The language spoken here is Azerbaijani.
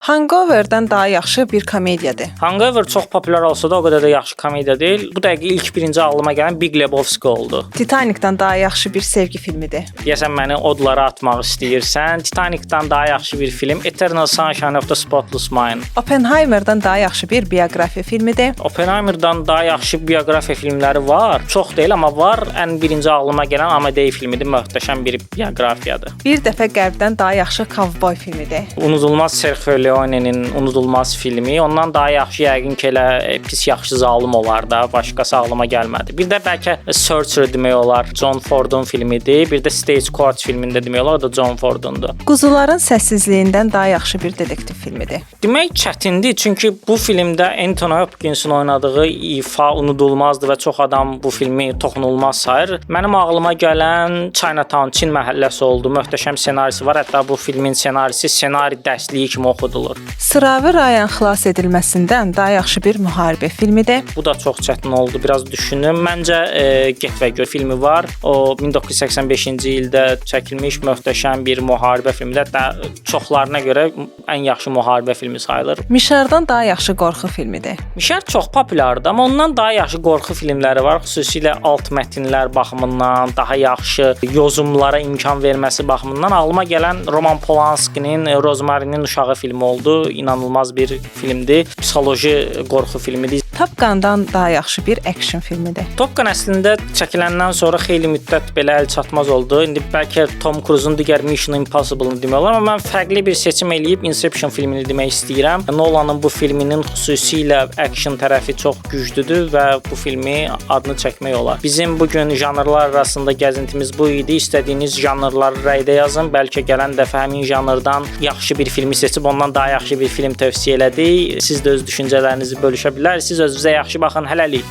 Hangover-dan daha yaxşı bir komediyadır. Hangover çox populyar olsa da o qədər də yaxşı komediya deyil. Bu dəqiqə ilk birinci ağlıma gələn Big Lebowski oldu. Titanic-dan daha yaxşı bir sevgi filmidir. Deyəsən məni odlara atmaq istəyirsən. Titanic-dan daha yaxşı bir film Eternal Sunshine of the Spotless Mind. Oppenheimer-dan daha yaxşı bir bioqrafiya filmidir. Oppenheimer-dan daha yaxşı bioqrafiya filmləri var. Çox deyil, amma var. Ən birinci ağlıma gələn Amadeus filmidir. Möhtəşəm bir bioqrafiyadır. Bir dəfə qəlbdən daha yaxşı kovboy filmidir. Unudulmaz Sergio Leone'nin unudulmaz filmi. Ondan daha yaxşı yəqin ki elə pis yaxşı zalım olar da. Başqası ağlıma gəlmədi. Bir də bəlkə Searcher demək olar. John Ford'un filmidir. Bir də Stagecoach filmində demək olar. O da John Ford'undur. Quzuların səssizliyindən daha yaxşı bir detektiv filmidir. Demək çətindir, çünki bu filmdə Anthony Hopkins'in oynadığı ifa unudulmazdır və çox adam bu filmi toxunulmaz sayır. Mənim ağlıma gələn Chinatown, Çin məhəlləsi oldu. Möhtəşəm ssenarisi var. Hətta bu filmin ssenarisi ssenari dərsliyi kimi oxudulur. Sıravi rayon xilas edilməsindən daha yaxşı bir müharibə filmidir. Bu da çox çətin oldu. Biraz düşünüm. Məncə Get və Gör filmi var. O 1985-ci ildə çəkilmiş möhtəşəm bir müharibə filmidir. Hətta çoxlarına görə ən yaxşı müharibə filmi sayılır. Mişardan daha yaxşı qorxu filmidir. Mişar çox populyardır, amma ondan daha yaxşı qorxu filmləri var. Xüsusilə alt mətnlər baxımından, daha yaxşı yozumlara imkan verməsi baxımından ağlıma gələn Roman Polanski'nin Rozmarinin uşağı filmi oldu. İnanılmaz bir filmdir. Psixoloji qorxu filmidir. Top Gun-dan daha yaxşı bir action filmidir. Top Gun əslində çəkiləndən sonra xeyli müddət belə əl çatmaz oldu. İndi bəlkə Tom Cruise-un digər Mission Impossible-ını demək olar, amma mən fərqli bir seçim eləyib Inception filmini demək istəyirəm. Nolan'ın bu filminin xüsusilə action tərəfi çox güclüdür və bu filmi adını çəkmək olar. Bizim bu gün janrlar arasında gəzintimiz bu idi. İstədiyiniz janrları rəydə yazın. Bəlkə gələn dəfə həmin janrdan yaxşı bir filmi seçib ondan daha yaxşı bir film tövsiyə elədik. Siz də öz düşüncələrinizi bölüşə bilərsiniz. Özünüzə yaxşı baxın. Hələlik.